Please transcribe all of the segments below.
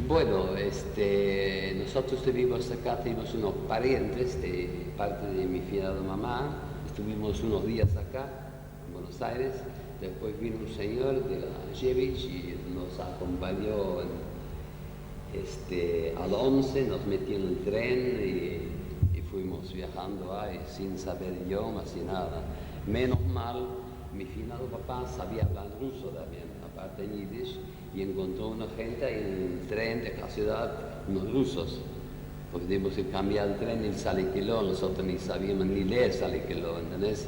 Bueno, nosotros estuvimos acá, tenemos unos parientes de parte de mi finada mamá, estuvimos unos días acá, en Buenos Aires, después vino un señor de la Jevich y nos acompañó al 11, nos metió en el tren y fuimos viajando ahí sin saber idiomas y nada. Menos mal, mi finado papá sabía hablar ruso también, aparte en yiddish, y encontró una gente ahí en el tren de la ciudad, unos rusos, porque tuvimos que cambiar el tren y el Saliqueló, nosotros ni sabíamos ni leer Saliqueló, ¿entendés?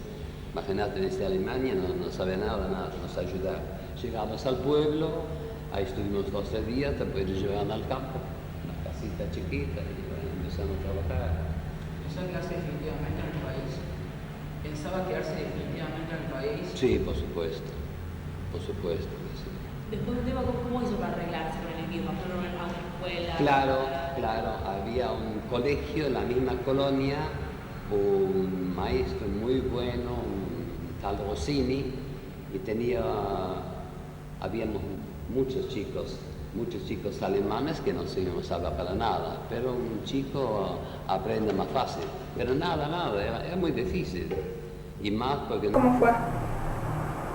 Imagínate, desde Alemania no sabía nada, nos ayudaron. Llegamos al pueblo, ahí estuvimos 12 días, después nos llevaron al campo, una casita chiquita, y bueno, empezamos a trabajar. ¿Pensaba quedarse definitivamente en el país? ¿Pensaba quedarse definitivamente en el país? Sí, por supuesto que sí. Después de un tema, ¿cómo hizo para arreglarse con el idioma? ¿Fueron a otra escuela? Claro, había un colegio en la misma colonia, un maestro muy bueno, un tal Rossini, y habíamos muchos chicos alemanes que no sabíamos hablar para nada, pero un chico aprende más fácil, pero nada, era muy difícil, y más porque... ¿Cómo fue?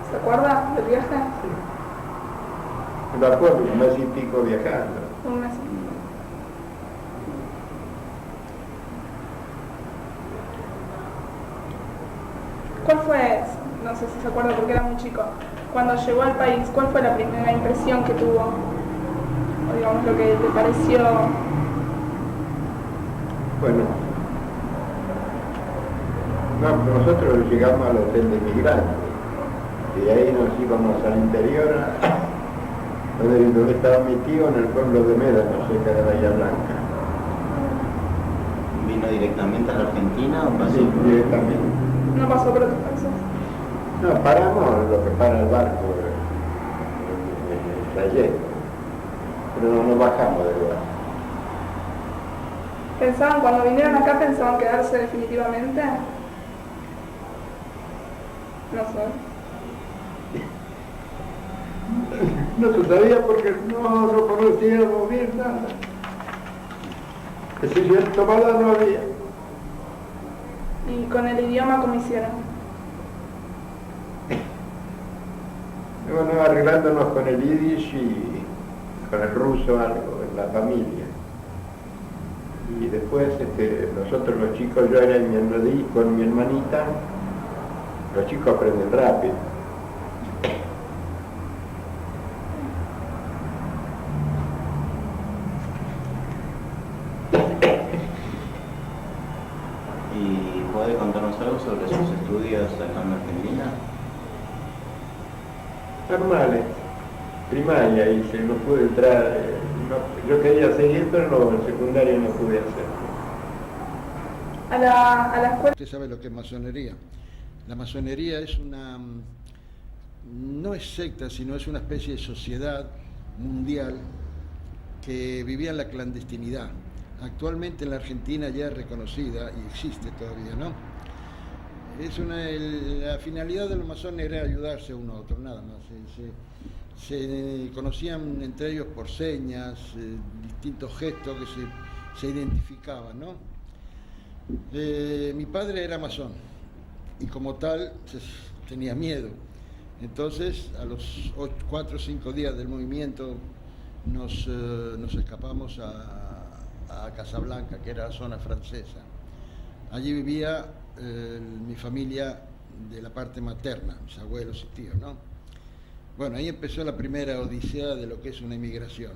¿Se acuerda del viaje? Sí. Me acuerdo, un mes y pico viajando. Un mes. ¿Cuál fue, no sé si se acuerda porque era muy chico, cuando llegó al país, cuál fue la primera impresión que tuvo? O digamos lo que le pareció. Bueno, no, nosotros llegamos al hotel de migrantes y de ahí nos íbamos al interior, donde estaba mi tío, en el pueblo de Médano, cerca de Bahía Blanca. ¿Vino directamente a la Argentina o pasó? Sí, directamente. ¿No pasó por otros países? No, paramos lo que para el barco, el trayecto, pero no nos bajamos del barco. ¿Pensaban, cuando vinieron acá, pensaban quedarse definitivamente? No sé. No se sabía porque no conocíamos bien nada. Ese cierto tomada no había. ¿Y con el idioma cómo hicieron? Y bueno, arreglándonos con el yiddish y con el ruso algo en la familia. Y después nosotros los chicos, yo era con mi hermanita, los chicos aprenden rápido. ¿Y puede contarnos algo sobre sus estudios acá en Argentina? Normales, primaria hice, no pude entrar, yo quería seguir, pero no, en secundaria no pude hacerlo. A la escuela. Usted sabe lo que es masonería. La masonería es no es secta, sino es una especie de sociedad mundial que vivía en la clandestinidad. Actualmente en la Argentina ya es reconocida y existe todavía, ¿no? La finalidad de los masones era ayudarse uno a otro, nada más. Se conocían entre ellos por señas, distintos gestos que se identificaban, ¿no? Mi padre era masón y como tal tenía miedo. Entonces, a los 4 o 5 días del movimiento nos escapamos a Casablanca, que era la zona francesa. Allí vivía mi familia de la parte materna, mis abuelos y tíos, ¿no? Bueno, ahí empezó la primera odisea de lo que es una inmigración.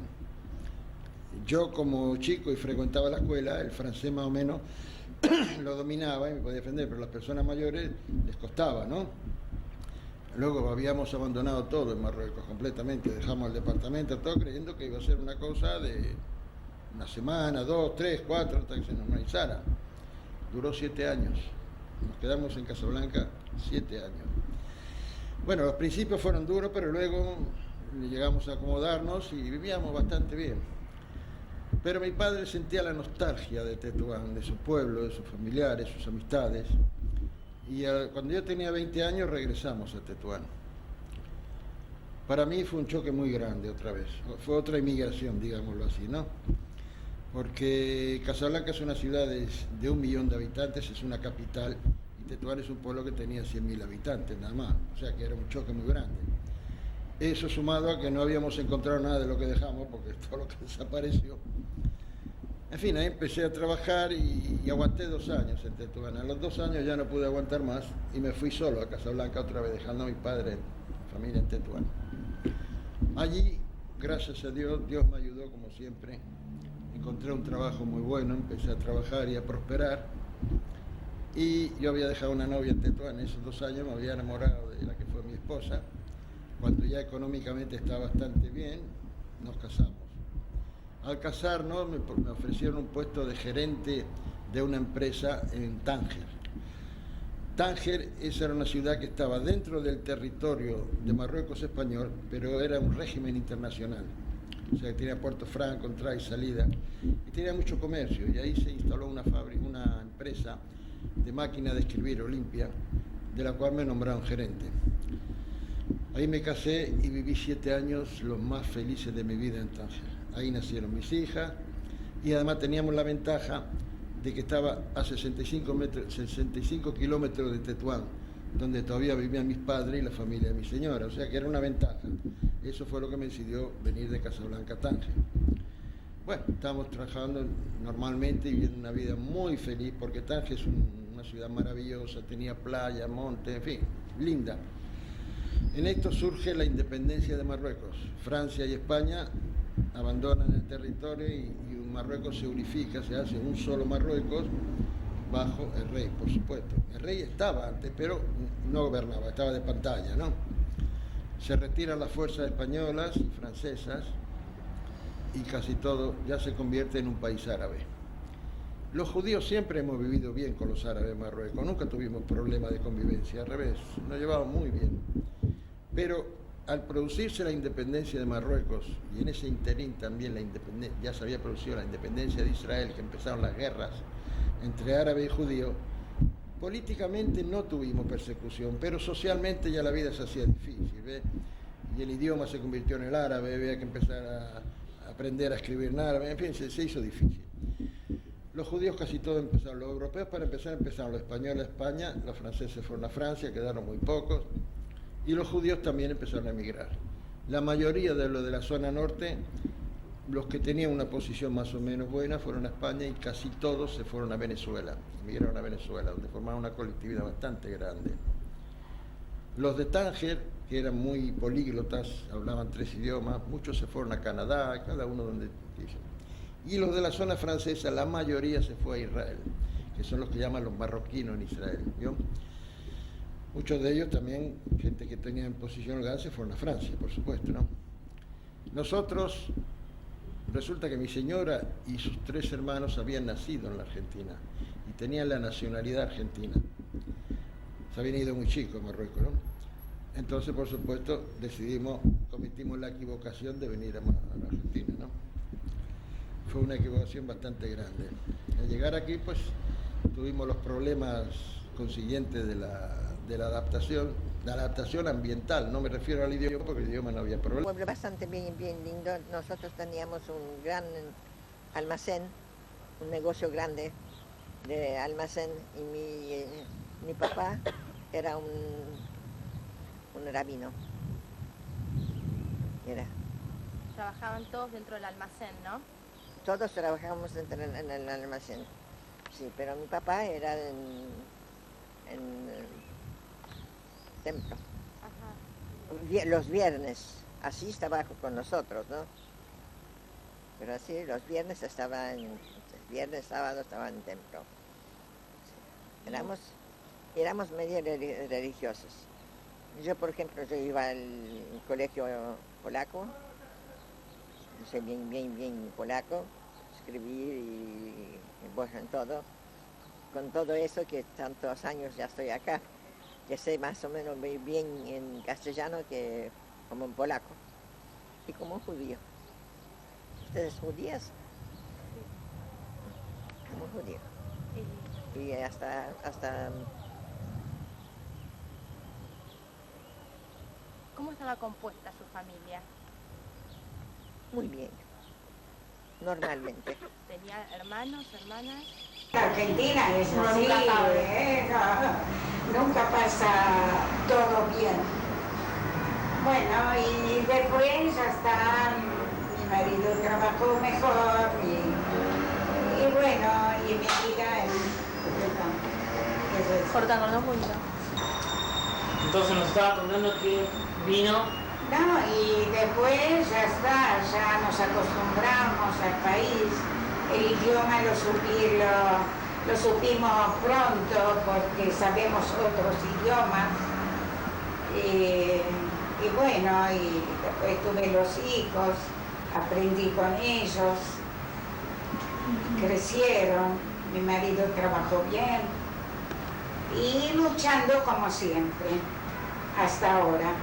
Yo como chico y frecuentaba la escuela, el francés más o menos lo dominaba y me podía defender, pero a las personas mayores les costaba, ¿no? Luego habíamos abandonado todo en Marruecos completamente, dejamos el departamento, todo creyendo que iba a ser una cosa de una semana, 2, 3, 4, hasta que se normalizara. Duró 7 años. Nos quedamos en Casablanca 7 años. Bueno, los principios fueron duros, pero luego llegamos a acomodarnos y vivíamos bastante bien. Pero mi padre sentía la nostalgia de Tetuán, de su pueblo, de sus familiares, sus amistades. Y cuando yo tenía 20 años regresamos a Tetuán. Para mí fue un choque muy grande otra vez, fue otra inmigración, digámoslo así, ¿no? Porque Casablanca es una ciudad de 1 millón de habitantes, es una capital, y Tetuán es un pueblo que tenía 100.000 habitantes nada más, o sea que era un choque muy grande. Eso sumado a que no habíamos encontrado nada de lo que dejamos, porque todo lo que desapareció. En fin, ahí empecé a trabajar y aguanté 2 años en Tetuán. A los 2 años ya no pude aguantar más y me fui solo a Casablanca otra vez, dejando a mi padre, familia en Tetuán. Allí, gracias a Dios, Dios me ayudó como siempre. Encontré un trabajo muy bueno, empecé a trabajar y a prosperar. Y yo había dejado una novia en Tetuán, en esos 2 años me había enamorado de la que fue mi esposa. Cuando ya económicamente estaba bastante bien, nos casamos. Al casarnos me ofrecieron un puesto de gerente de una empresa en Tánger. Tánger, esa era una ciudad que estaba dentro del territorio de Marruecos español, pero era un régimen internacional. O sea, que tenía Puerto Franco, entrada y salida, y tenía mucho comercio. Y ahí se instaló una empresa de máquina de escribir Olimpia, de la cual me nombraron gerente. Ahí me casé y viví 7 años los más felices de mi vida en Tánger. Ahí nacieron mis hijas y además teníamos la ventaja de que estaba a 65 kilómetros de Tetuán, donde todavía vivían mis padres y la familia de mi señora, o sea que era una ventaja. Eso fue lo que me decidió venir de Casablanca a Tánger. Bueno, estábamos trabajando normalmente y viviendo una vida muy feliz, porque Tánger es una ciudad maravillosa, tenía playa, monte, en fin, linda. En esto surge la independencia de Marruecos. Francia y España abandonan el territorio y Marruecos se unifica, se hace un solo Marruecos bajo el rey, por supuesto. El rey estaba antes, pero no gobernaba, estaba de pantalla, ¿no? Se retiran las fuerzas españolas y francesas y casi todo ya se convierte en un país árabe. Los judíos siempre hemos vivido bien con los árabes de Marruecos, nunca tuvimos problemas de convivencia, al revés, nos llevamos muy bien. Pero al producirse la independencia de Marruecos, y en ese interín también ya se había producido la independencia de Israel, que empezaron las guerras entre árabes y judíos, políticamente no tuvimos persecución, pero socialmente ya la vida se hacía difícil, ¿ve? Y el idioma se convirtió en el árabe, había que empezar a aprender a escribir en árabe, en fin, se hizo difícil. Los judíos casi todos empezaron, los europeos para empezar empezaron, los españoles a España, los franceses fueron a Francia, quedaron muy pocos, y los judíos también empezaron a emigrar. La mayoría de los de la zona norte, los que tenían una posición más o menos buena, fueron a España y casi todos se fueron a Venezuela, emigraron a Venezuela, donde formaban una colectividad bastante grande. Los de Tánger, que eran muy políglotas, hablaban 3 idiomas, muchos se fueron a Canadá, cada uno donde quiso. Y los de la zona francesa, la mayoría se fue a Israel, que son los que llaman los marroquinos en Israel, ¿vio? Muchos de ellos también, gente que tenía en posición legal, se fueron a Francia, por supuesto, ¿no? Nosotros, resulta que mi señora y sus 3 hermanos habían nacido en la Argentina y tenían la nacionalidad argentina. Se habían ido muy chicos a Marruecos, ¿no? Entonces, por supuesto, cometimos la equivocación de venir a la Argentina, ¿no? Fue una equivocación bastante grande. Al llegar aquí, pues, tuvimos los problemas consiguientes de la adaptación ambiental. No me refiero al idioma, porque el idioma no había problema. Un pueblo bastante bien lindo. Nosotros teníamos un gran almacén, un negocio grande de almacén, y mi papá era un rabino. Trabajaban todos dentro del almacén, ¿no? Todos trabajábamos en el almacén, sí, pero mi papá era en templo. Ajá. Los viernes, así estaba con nosotros, ¿no? Pero así los viernes viernes, sábado estaba en templo. Sí. Éramos medio religiosos. Yo, por ejemplo, yo iba al colegio polaco, sé bien polaco, escribir y bueno, en todo. Con todo eso que tantos años ya estoy acá, que sé más o menos bien en castellano que como en polaco y como judío. ¿Ustedes judías? Sí. Como judío. Y hasta ¿Cómo estaba compuesta su familia? Muy bien, normalmente. ¿Tenía hermanos, hermanas? Argentina es Uno así, nunca sabe. nunca pasa todo bien. Bueno, y después ya está, mi marido trabajó mejor y bueno, y mi vida es Cortan con los puntos. Entonces nos estaba contando que vino. No, y después ya está, ya nos acostumbramos al país. El idioma lo supimos pronto porque sabemos otros idiomas. Y bueno, y después tuve los hijos, aprendí con ellos, crecieron, mi marido trabajó bien y luchando como siempre, hasta ahora.